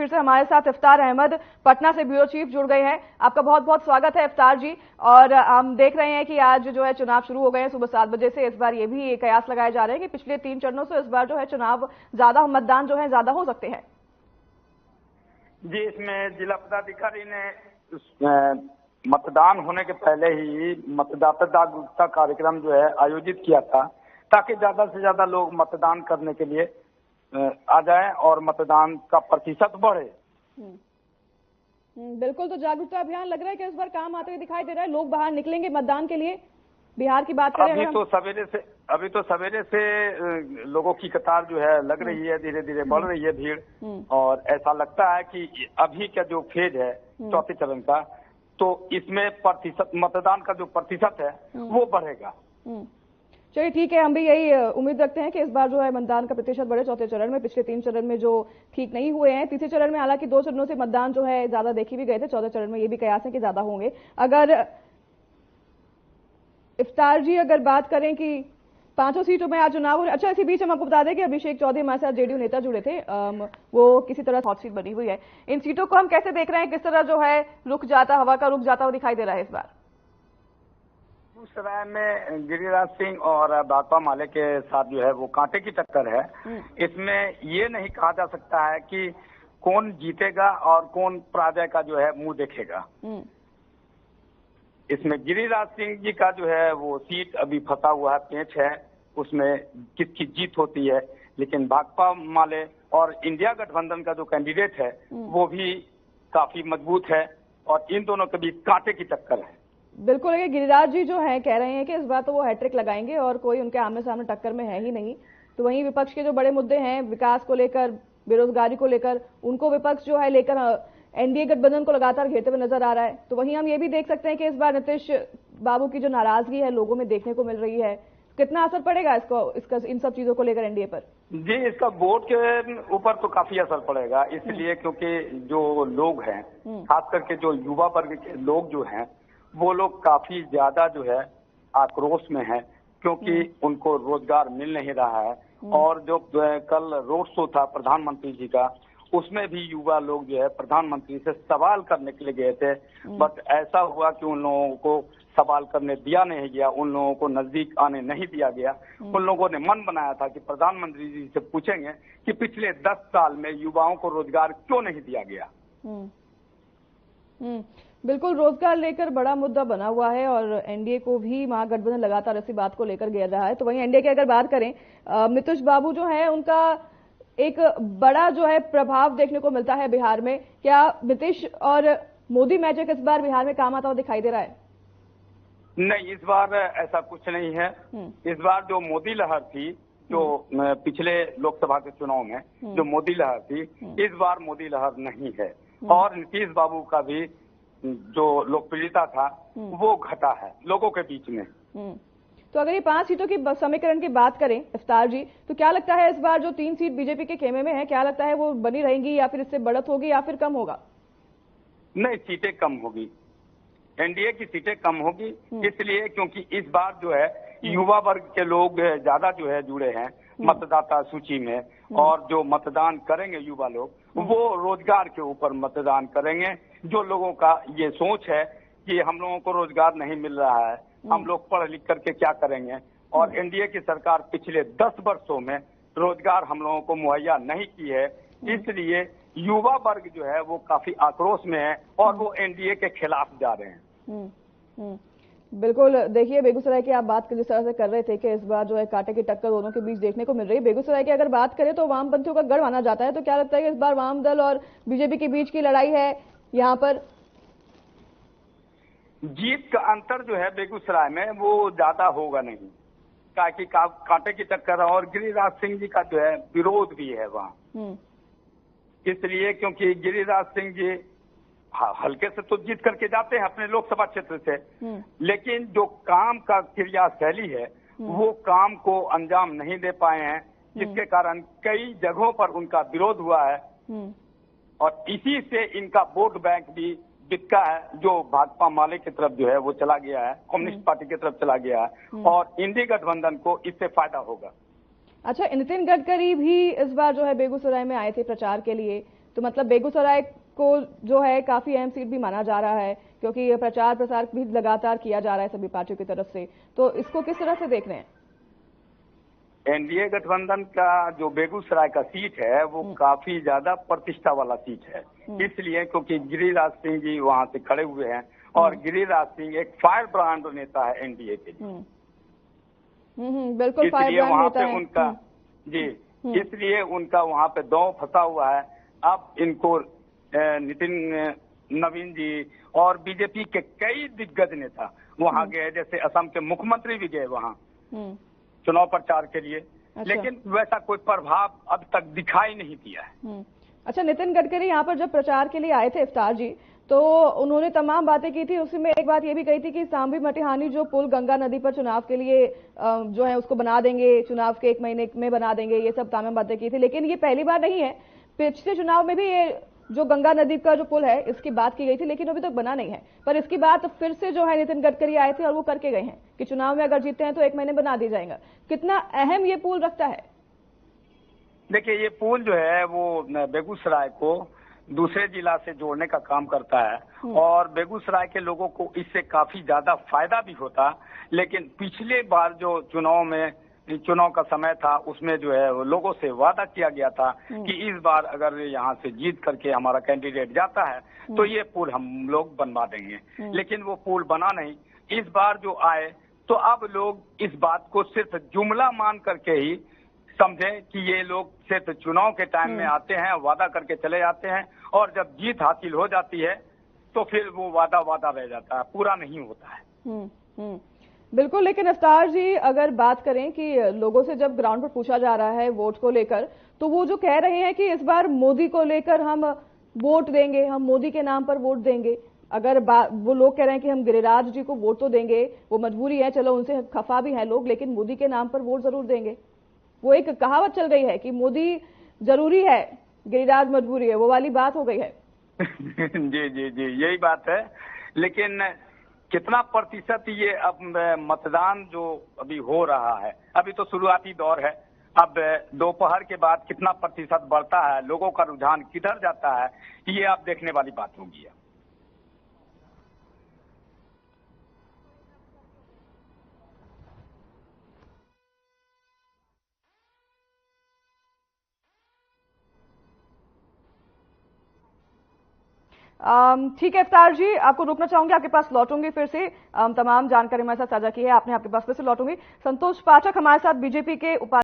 से हमारे साथ इफ्तार अहमद पटना से ब्यूरो चीफ जुड़ गए हैं। आपका बहुत बहुत स्वागत है इफ्तार जी। और हम देख रहे हैं कि आज जो है चुनाव शुरू हो गए हैं सुबह 7 बजे से। इस बार ये भी कयास लगाए जा रहे हैं कि पिछले 3 चरणों से इस बार जो है चुनाव ज्यादा मतदान जो है ज्यादा हो सकते हैं। जी, इसमें जिला पदाधिकारी ने मतदान होने के पहले ही मतदाता जागरूकता कार्यक्रम जो है आयोजित किया था, ताकि ज्यादा से ज्यादा लोग मतदान करने के लिए आ जाएं और मतदान का प्रतिशत बढ़े। बिल्कुल, तो जागरूकता अभियान लग रहा है कि इस बार काम आते हुए दिखाई दे रहा है। लोग बाहर निकलेंगे मतदान के लिए। बिहार की बात करें अभी तो सवेरे से लोगों की कतार जो है लग रही है, धीरे धीरे बढ़ रही है भीड़। और ऐसा लगता है कि अभी का जो फेज है चौथे चरण का, तो इसमें प्रतिशत मतदान का जो प्रतिशत है वो बढ़ेगा। चलिए ठीक है, हम भी यही उम्मीद रखते हैं कि इस बार जो है मतदान का प्रतिशत बढ़े चौथे चरण में। पिछले 3 चरण में जो ठीक नहीं हुए हैं, तीसरे चरण में हालांकि 2 चरणों से मतदान जो है ज्यादा देखे भी गए थे, चौथे चरण में ये भी कयास है कि ज्यादा होंगे। अगर इफ्तार जी अगर बात करें कि 5 सीटों में आज चुनाव हो रहे, अच्छा इसी बीच हम आपको बता दें कि अभिषेक चौधरी हमारे साथ जेडीयू नेता जुड़े थे, वो किसी तरह हॉट सीट बनी हुई है। इन सीटों को हम कैसे देख रहे हैं, किस तरह जो है रुख जाता, हवा का रुख जाता हुआ दिखाई दे रहा है इस बार? बेगूसराय में गिरिराज सिंह और भाकपा माले के साथ जो है वो कांटे की टक्कर है। इसमें ये नहीं कहा जा सकता है कि कौन जीतेगा और कौन पराजय का जो है मुंह देखेगा। इसमें गिरिराज सिंह जी का जो है वो सीट अभी फंसा हुआ है, पेंच है, उसमें किसकी जीत होती है। लेकिन भाकपा माले और इंडिया गठबंधन का जो कैंडिडेट है वो भी काफी मजबूत है और इन दोनों के बीच कांटे की टक्कर है। बिल्कुल, गिरिराज जी जो है कह रहे हैं कि इस बार तो वो हैट्रिक लगाएंगे और कोई उनके आमने सामने टक्कर में है ही नहीं। तो वहीं विपक्ष के जो बड़े मुद्दे हैं विकास को लेकर, बेरोजगारी को लेकर, उनको विपक्ष जो है लेकर एनडीए गठबंधन को लगातार घेरते हुए नजर आ रहा है। तो वहीं हम ये भी देख सकते हैं कि इस बार नीतीश बाबू की जो नाराजगी है लोगों में देखने को मिल रही है, कितना असर पड़ेगा इसका इन सब चीजों को लेकर एनडीए पर? जी, इसका वोट के ऊपर तो काफी असर पड़ेगा, इसलिए क्योंकि जो लोग हैं, खास करके जो युवा वर्ग के लोग जो हैं, वो लोग काफी ज्यादा जो है आक्रोश में है, क्योंकि उनको रोजगार मिल नहीं रहा है। और जो कल रोड शो था प्रधानमंत्री जी का, उसमें भी युवा लोग जो है प्रधानमंत्री से सवाल करने के लिए गए थे, बट ऐसा हुआ कि उन लोगों को सवाल करने दिया नहीं गया, उन लोगों को नजदीक आने नहीं दिया गया। उन लोगों ने मन बनाया था कि प्रधानमंत्री जी से पूछेंगे कि पिछले 10 साल में युवाओं को रोजगार क्यों नहीं दिया गया। बिल्कुल, रोजगार लेकर बड़ा मुद्दा बना हुआ है और एनडीए को भी महागठबंधन लगातार इसी बात को लेकर घेर रहा है। तो वहीं एनडीए की अगर बात करें, नीतीश बाबू जो है उनका एक बड़ा जो है प्रभाव देखने को मिलता है बिहार में। क्या नीतीश और मोदी मैजिक इस बार बिहार में काम आता हुआ दिखाई दे रहा है? नहीं, इस बार ऐसा कुछ नहीं है। इस बार जो मोदी लहर थी, जो पिछले लोकसभा के चुनाव में जो मोदी लहर थी, इस बार मोदी लहर नहीं है। और नीतीश बाबू का भी जो लोकप्रियता था वो घटा है लोगों के बीच में। तो अगर ये 5 सीटों की समीकरण की बात करें इफ्तार जी, तो क्या लगता है इस बार जो 3 सीट बीजेपी के खेमे में है, क्या लगता है वो बनी रहेंगी या फिर इससे बढ़त होगी या फिर कम होगा? नहीं, सीटें कम होगी, एनडीए की सीटें कम होगी, इसलिए क्योंकि इस बार जो है युवा वर्ग के लोग ज्यादा जो है जुड़े हैं मतदाता सूची में। और जो मतदान करेंगे युवा लोग, वो रोजगार के ऊपर मतदान करेंगे। जो लोगों का ये सोच है कि हम लोगों को रोजगार नहीं मिल रहा है, हम लोग पढ़ लिख करके क्या करेंगे, और एनडीए की सरकार पिछले 10 वर्षों में रोजगार हम लोगों को मुहैया नहीं की है, इसलिए युवा वर्ग जो है वो काफी आक्रोश में है और वो एनडीए के खिलाफ जा रहे हैं। बिल्कुल, देखिए बेगूसराय की आप बात जिस तरह से कर रहे थे कि इस बार जो है कांटे की टक्कर दोनों के बीच देखने को मिल रही है। बेगूसराय की अगर बात करें तो वामपंथियों का गढ़ माना जाता है, तो क्या लगता है कि इस बार वाम दल और बीजेपी के बीच की लड़ाई है यहाँ पर? जीत का अंतर जो है बेगूसराय में वो ज्यादा होगा नहीं, ताकि कांटे की टक्कर और गिरिराज सिंह जी का जो है विरोध भी है वहाँ, इसलिए क्योंकि गिरिराज सिंह जी हल्के से तो जीत करके जाते हैं अपने लोकसभा क्षेत्र से, लेकिन जो काम का क्रियाशैली है वो काम को अंजाम नहीं दे पाए हैं, जिसके कारण कई जगहों पर उनका विरोध हुआ है। और इसी से इनका वोट बैंक भी बिकता है, जो भाकपा माले की तरफ जो है वो चला गया है, कम्युनिस्ट पार्टी की तरफ चला गया है, और इंडी गठबंधन को इससे फायदा होगा। अच्छा, नितिन गडकरी भी इस बार जो है बेगूसराय में आए थे प्रचार के लिए, तो मतलब बेगूसराय को जो है काफी अहम सीट भी माना जा रहा है, क्योंकि प्रचार प्रसार भी लगातार किया जा रहा है सभी पार्टियों की तरफ से। तो इसको किस तरह से देख रहे हैं? एनडीए गठबंधन का जो बेगूसराय का सीट है वो काफी ज्यादा प्रतिष्ठा वाला सीट है, इसलिए क्योंकि गिरिराज सिंह जी वहां से खड़े हुए हैं और गिरिराज सिंह एक फायर ब्रांड नेता है एनडीए के लिए। बिल्कुल फायर ब्रांड नेता है उनका जी, इसलिए उनका वहां पे दांव फंसा हुआ है। अब इनको नितिन नवीन जी और बीजेपी के कई दिग्गज नेता वहां गए, जैसे असम के मुख्यमंत्री भी गए वहां चुनाव प्रचार के लिए। अच्छा। लेकिन वैसा कोई प्रभाव अब तक दिखाई नहीं दिया है। अच्छा, नितिन गडकरी यहाँ पर जब प्रचार के लिए आए थे इफ्तार जी, तो उन्होंने तमाम बातें की थी। उसमें एक बात ये भी कही थी कि सांभी मटिहानी जो पुल गंगा नदी पर चुनाव के लिए जो है उसको बना देंगे, चुनाव के 1 महीने में बना देंगे, ये सब तमाम बातें की थी। लेकिन ये पहली बार नहीं है, पिछले चुनाव में भी ये जो गंगा नदी का जो पुल है इसकी बात की गई थी, लेकिन अभी तक बना नहीं है। पर इसकी बात फिर से जो है नितिन गडकरी आए थे और वो करके गए हैं कि चुनाव में अगर जीतते हैं तो 1 महीने बना दिया जाएगा। कितना अहम ये पुल रखता है? देखिए, ये पुल जो है वो बेगूसराय को दूसरे जिला से जोड़ने का काम करता है और बेगूसराय के लोगों को इससे काफी ज्यादा फायदा भी होता। लेकिन पिछले बार जो चुनाव का समय था उसमें जो है वो लोगों से वादा किया गया था कि इस बार अगर यहाँ से जीत करके हमारा कैंडिडेट जाता है तो ये पुल हम लोग बनवा देंगे, लेकिन वो पुल बना नहीं। इस बार जो आए तो अब लोग इस बात को सिर्फ जुमला मान करके ही समझे कि ये लोग सिर्फ चुनाव के टाइम में आते हैं, वादा करके चले जाते हैं और जब जीत हासिल हो जाती है तो फिर वो वादा रह जाता है, पूरा नहीं होता है। बिल्कुल। लेकिन इफ्तार जी, अगर बात करें कि लोगों से जब ग्राउंड पर पूछा जा रहा है वोट को लेकर, तो वो जो कह रहे हैं कि इस बार मोदी को लेकर हम वोट देंगे, हम मोदी के नाम पर वोट देंगे। अगर वो लोग कह रहे हैं कि हम गिरिराज जी को वोट तो देंगे, वो मजबूरी है, चलो उनसे खफा भी है लोग, लेकिन मोदी के नाम पर वोट जरूर देंगे। वो एक कहावत चल गई है कि मोदी जरूरी है, गिरिराज मजबूरी है, वो वाली बात हो गई है। जी जी जी, यही बात है। लेकिन कितना प्रतिशत ये अब मतदान जो अभी हो रहा है, अभी तो शुरुआती दौर है, अब दोपहर के बाद कितना प्रतिशत बढ़ता है, लोगों का रुझान किधर जाता है, ये आप देखने वाली बात होगी। ठीक है इफ्तार जी, आपको रोकना चाहूंगी, आपके पास लौटूंगी फिर से। तमाम जानकारी हमारे साथ साझा की है आपने, आपके पास फिर से लौटूंगी। संतोष पाठक हमारे साथ, बीजेपी के